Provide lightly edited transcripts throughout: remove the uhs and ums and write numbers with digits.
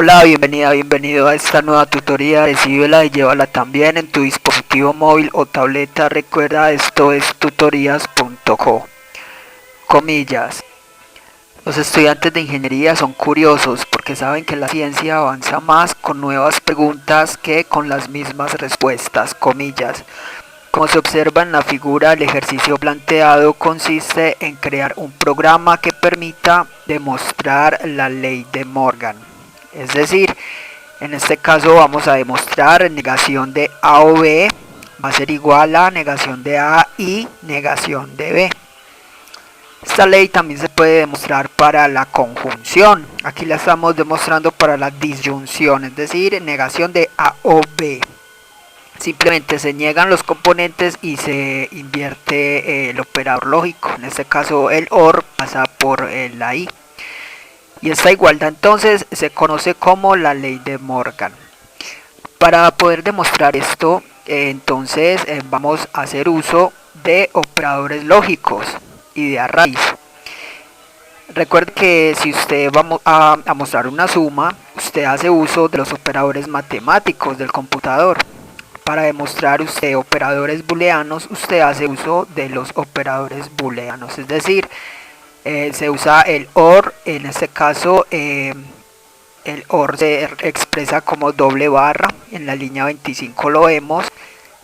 Hola, bienvenido a esta nueva tutoría. Recíbela y llévala también en tu dispositivo móvil o tableta. Recuerda, esto es tutorías.co. Comillas. Los estudiantes de ingeniería son curiosos porque saben que la ciencia avanza más con nuevas preguntas que con las mismas respuestas. Comillas. Como se observa en la figura, el ejercicio planteado consiste en crear un programa que permita demostrar la ley de Morgan. Es decir, en este caso vamos a demostrar negación de A o B va a ser igual a negación de A y negación de B. Esta ley también se puede demostrar para la conjunción. Aquí la estamos demostrando para la disyunción, es decir, negación de A o B. Simplemente se niegan los componentes y se invierte el operador lógico. En este caso el OR pasa por la I. Y esta igualdad entonces se conoce como la ley de Morgan. Para poder demostrar esto, entonces vamos a hacer uso de operadores lógicos y de arrays. Recuerde que si usted va a mostrar una suma, usted hace uso de los operadores matemáticos del computador. Para demostrar usted operadores booleanos, usted hace uso de los operadores booleanos, es decir, se usa el OR. En este caso el OR se expresa como doble barra, en la línea 25 lo vemos,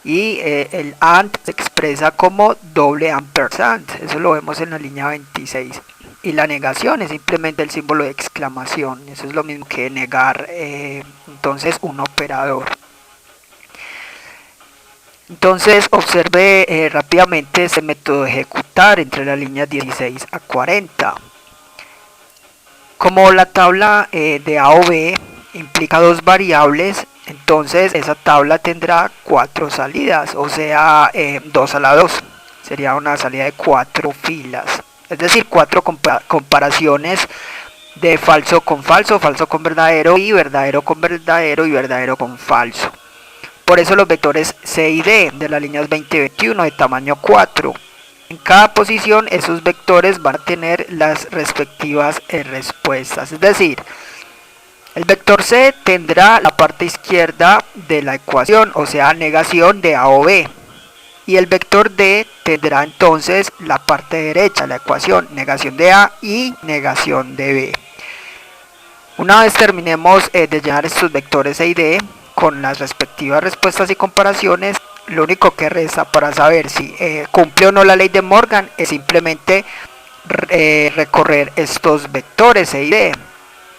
y el AND se expresa como doble ampersand, eso lo vemos en la línea 26. Y la negación es simplemente el símbolo de exclamación, eso es lo mismo que negar entonces un operador. Entonces observe rápidamente este método de ejecutar entre las líneas 16 a 40. Como la tabla de A o B implica dos variables, entonces esa tabla tendrá 4 salidas, o sea 2 a la 2. Sería una salida de 4 filas, es decir, 4 comparaciones de falso con falso, falso con verdadero y verdadero con verdadero y verdadero con falso. Por eso los vectores C y D de las líneas 20 y 21 de tamaño 4. En cada posición esos vectores van a tener las respectivas respuestas. Es decir, el vector C tendrá la parte izquierda de la ecuación, o sea, negación de A o B. Y el vector D tendrá entonces la parte derecha de la ecuación, negación de A y negación de B. Una vez terminemos de llenar estos vectores C y D, con las respectivas respuestas y comparaciones, lo único que resta para saber si cumple o no la ley de Morgan es simplemente recorrer estos vectores C y D.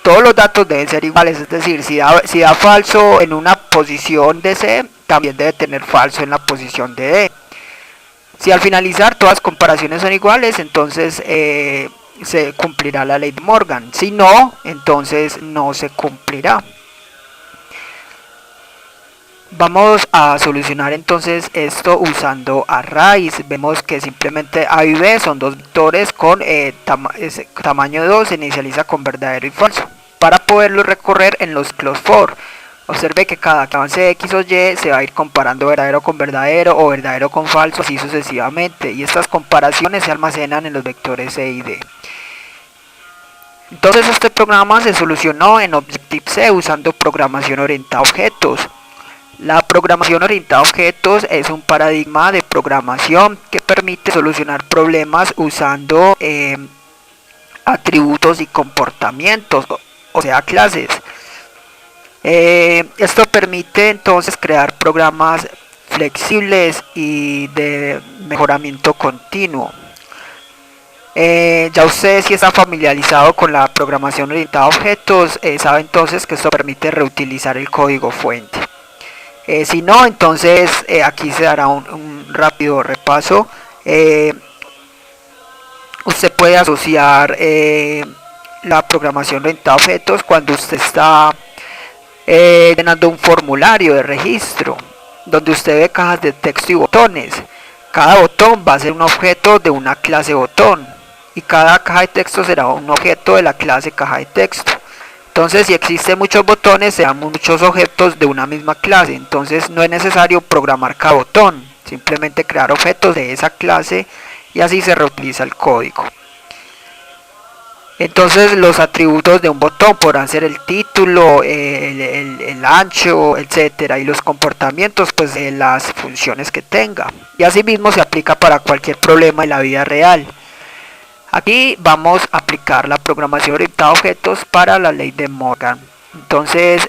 Todos los datos deben ser iguales, es decir, si da falso en una posición de C, también debe tener falso en la posición de D. Si al finalizar todas las comparaciones son iguales, entonces se cumplirá la ley de Morgan. Si no, entonces no se cumplirá. Vamos a solucionar entonces esto usando arrays. Vemos que simplemente A y B son dos vectores con tamaño 2, se inicializa con verdadero y falso. Para poderlo recorrer en los close for, observe que cada que avance X o Y se va a ir comparando verdadero con verdadero o verdadero con falso, así sucesivamente. Y estas comparaciones se almacenan en los vectores C y D. Entonces este programa se solucionó en Objective-C usando programación orientada a objetos. La programación orientada a objetos es un paradigma de programación que permite solucionar problemas usando atributos y comportamientos, o sea, clases. Esto permite entonces crear programas flexibles y de mejoramiento continuo. Ya usted, si está familiarizado con la programación orientada a objetos, sabe entonces que esto permite reutilizar el código fuente. Si no, entonces aquí se dará un rápido repaso. Usted puede asociar la programación orientada a objetos cuando usted está llenando un formulario de registro, donde usted ve cajas de texto y botones. Cada botón va a ser un objeto de una clase botón, y cada caja de texto será un objeto de la clase caja de texto. Entonces, si existen muchos botones, serán muchos objetos de una misma clase. Entonces, no es necesario programar cada botón, simplemente crear objetos de esa clase y así se reutiliza el código. Entonces los atributos de un botón podrán ser el título, el ancho, etcétera, y los comportamientos, pues las funciones que tenga. Y asimismo se aplica para cualquier problema en la vida real. Aquí vamos a aplicar la programación orientada a objetos para la ley de Morgan. Entonces,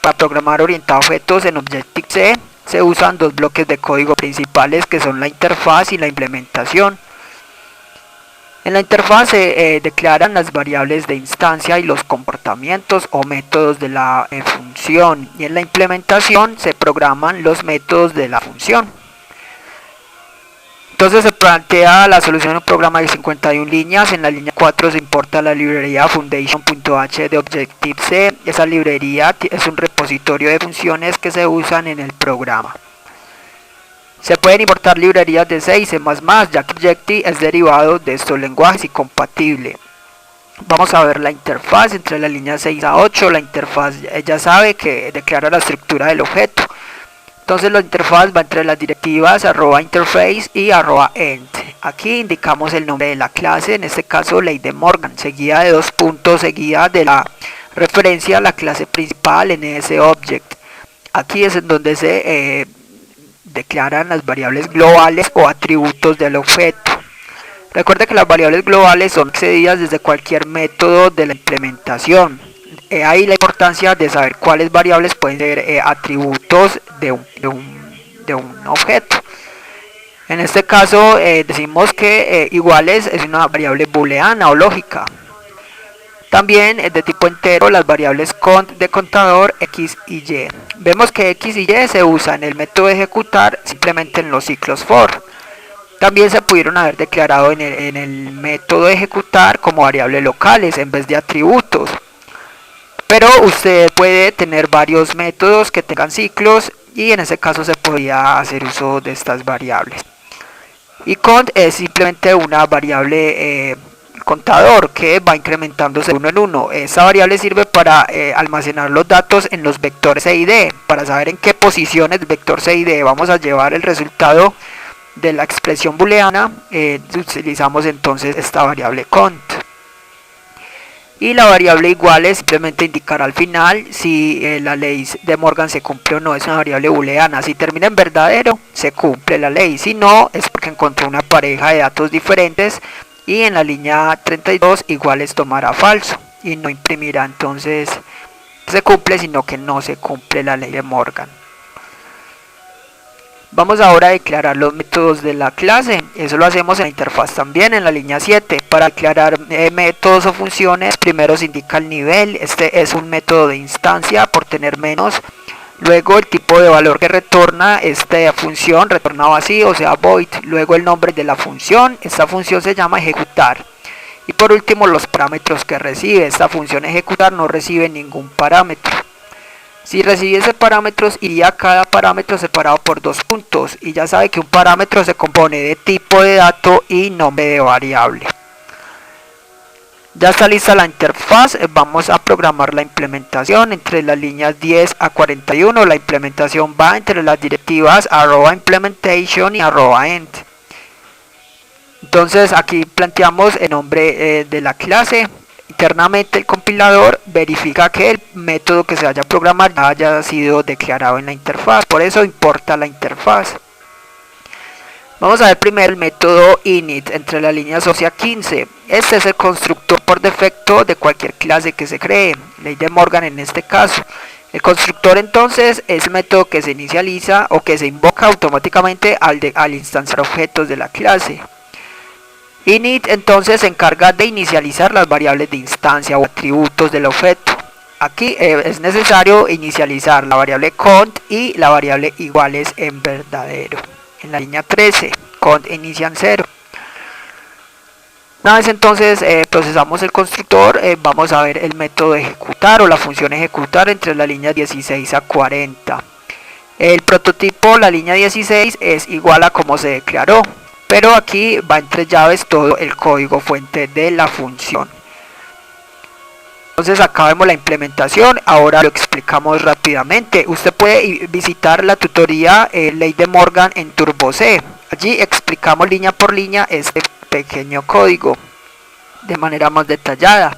para programar orientado a objetos en Objective-C se usan dos bloques de código principales, que son la interfaz y la implementación. En la interfaz se declaran las variables de instancia y los comportamientos o métodos de la función, y en la implementación se programan los métodos de la función. Entonces se plantea la solución de un programa de 51 líneas. En la línea 4 se importa la librería foundation.h de Objective-C. Esa librería es un repositorio de funciones que se usan en el programa. Se pueden importar librerías de C y C++, ya que Objective es derivado de estos lenguajes y compatible. Vamos a ver la interfaz entre la línea 6 a 8. La interfaz ya sabe que declara la estructura del objeto. Entonces la interfaz va entre las directivas @interface y @end. Aquí indicamos el nombre de la clase, en este caso ley de Morgan, seguida de dos puntos, seguida de la referencia a la clase principal en ese object. Aquí es en donde se declaran las variables globales o atributos del objeto. Recuerda que las variables globales son accedidas desde cualquier método de la implementación. Ahí la importancia de saber cuáles variables pueden ser atributos de un objeto. En este caso decimos que iguales es una variable booleana o lógica. También es de tipo entero las variables cont de contador x y y. Vemos que x y y se usan en el método de ejecutar simplemente en los ciclos for. También se pudieron haber declarado en el método de ejecutar como variables locales en vez de atributos. Pero usted puede tener varios métodos que tengan ciclos, y en ese caso se podría hacer uso de estas variables. Y cont es simplemente una variable contador que va incrementándose de uno en uno. Esa variable sirve para almacenar los datos en los vectores C y D, para saber en qué posiciones del vector C y D vamos a llevar el resultado de la expresión booleana. Utilizamos entonces esta variable cont. Y la variable iguales simplemente indicará al final si la ley de Morgan se cumple o no. Es una variable booleana. Si termina en verdadero, se cumple la ley. Si no, es porque encontró una pareja de datos diferentes, y en la línea 32 iguales tomará falso y no imprimirá. Entonces se cumple, sino que no se cumple la ley de Morgan. Vamos ahora a declarar los métodos de la clase. Eso lo hacemos en la interfaz también en la línea 7. Para declarar métodos o funciones, primero se indica el nivel. Este es un método de instancia por tener menos. Luego el tipo de valor que retorna esta función, retorna vacío, o sea void. Luego el nombre de la función. Esta función se llama ejecutar. Y por último los parámetros que recibe. Esta función ejecutar no recibe ningún parámetro. Si recibiese parámetros, iría cada parámetro separado por dos puntos, y ya sabe que un parámetro se compone de tipo de dato y nombre de variable. Ya está lista la interfaz. Vamos a programar la implementación entre las líneas 10 a 41. La implementación va entre las directivas @implementation y @end. Entonces aquí planteamos el nombre de la clase. Internamente el compilador verifica que el método que se vaya a programar ya haya sido declarado en la interfaz, por eso importa la interfaz. Vamos a ver primero el método init entre las líneas 12 a 15. Este es el constructor por defecto de cualquier clase que se cree, ley de Morgan en este caso. El constructor entonces es el método que se inicializa o que se invoca automáticamente al instanciar objetos de la clase. Init entonces se encarga de inicializar las variables de instancia o atributos del objeto. Aquí es necesario inicializar la variable cont y la variable iguales en verdadero. En la línea 13, cont inicia en 0. Una vez entonces procesamos el constructor, vamos a ver el método ejecutar o la función ejecutar entre las líneas 16 a 40. El prototipo, la línea 16, es igual a como se declaró, pero aquí va entre llaves todo el código fuente de la función. Entonces acá vemos la implementación. Ahora lo explicamos rápidamente. Usted puede visitar la tutoría ley de Morgan en Turbo C. Allí explicamos línea por línea este pequeño código. de manera más detallada.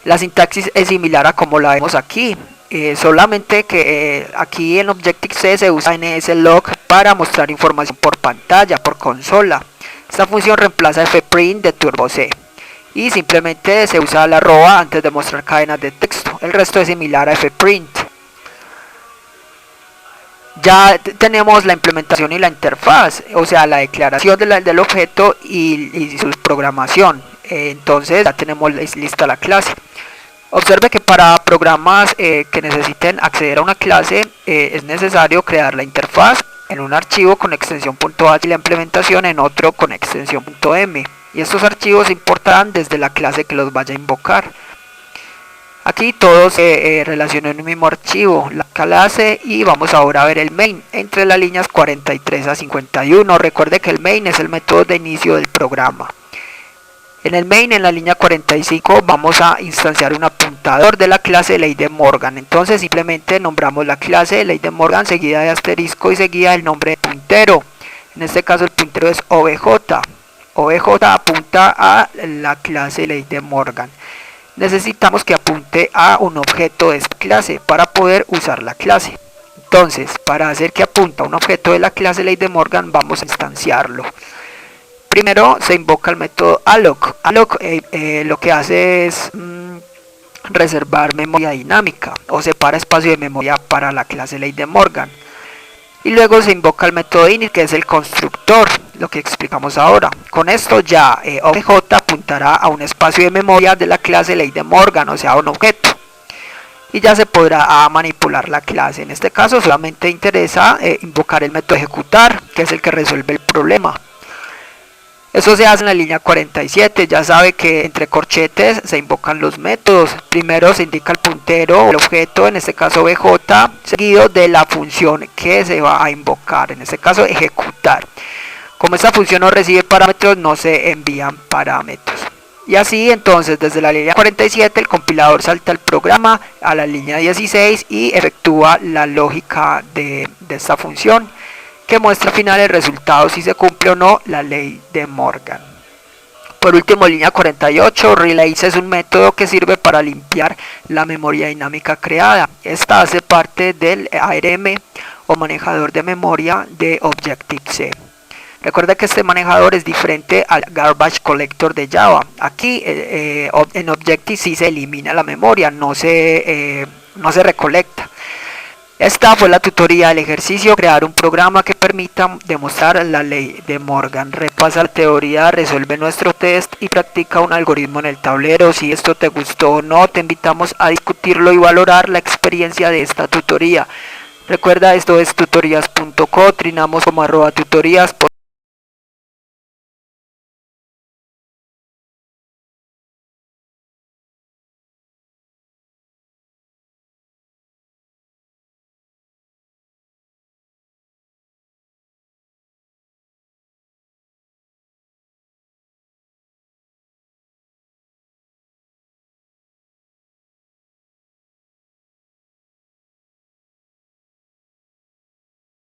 La sintaxis es similar a como la vemos aquí, solamente que aquí en Objective-C se usa NSLog para mostrar información por pantalla, por consola. Esta función reemplaza fprint de Turbo-C y simplemente se usa la arroba antes de mostrar cadenas de texto. El resto es similar a fprint. Ya tenemos la implementación y la interfaz, o sea, la declaración del objeto y su programación. Entonces ya tenemos lista la clase. Observe que para programas que necesiten acceder a una clase es necesario crear la interfaz en un archivo con extensión .h y la implementación en otro con extensión .m. Y estos archivos se importarán desde la clase que los vaya a invocar. Aquí todos se relacionan en un mismo archivo, la clase, y vamos ahora a ver el main entre las líneas 43 a 51. Recuerde que el main es el método de inicio del programa. En el main, en la línea 45, vamos a instanciar un apuntador de la clase Ley de Morgan. Entonces simplemente nombramos la clase Ley de Morgan seguida de asterisco y seguida del nombre de puntero. En este caso el puntero es OBJ. OBJ apunta a la clase Ley de Morgan. Necesitamos que apunte a un objeto de esta clase para poder usar la clase. Entonces, para hacer que apunte a un objeto de la clase Ley de Morgan, vamos a instanciarlo. Primero se invoca el método alloc. Alloc lo que hace es reservar memoria dinámica o separa espacio de memoria para la clase Ley de Morgan. Y luego se invoca el método init, que es el constructor, lo que explicamos ahora. Con esto ya OBJ apuntará a un espacio de memoria de la clase Ley de Morgan, o sea, a un objeto. Y ya se podrá manipular la clase. En este caso solamente interesa invocar el método ejecutar, que es el que resuelve el problema. Eso se hace en la línea 47, ya sabe que entre corchetes se invocan los métodos. Primero se indica el puntero, el objeto, en este caso BJ, seguido de la función que se va a invocar, en este caso ejecutar. Como esta función no recibe parámetros, no se envían parámetros. Y así entonces desde la línea 47 el compilador salta el programa a la línea 16 y efectúa la lógica de esta función, que muestra al final el resultado si se cumple o no la ley de Morgan. Por último, línea 48, release es un método que sirve para limpiar la memoria dinámica creada. Esta hace parte del ARM o manejador de memoria de Objective-C. Recuerda que este manejador es diferente al Garbage Collector de Java. Aquí en Objective-C se elimina la memoria, no se recolecta. Esta fue la tutoría del ejercicio, crear un programa que permita demostrar la ley de Morgan. Repasa la teoría, resuelve nuestro test y practica un algoritmo en el tablero. Si esto te gustó o no, te invitamos a discutirlo y valorar la experiencia de esta tutoría. Recuerda, esto es tutorías.co, trinamos como @tutorías.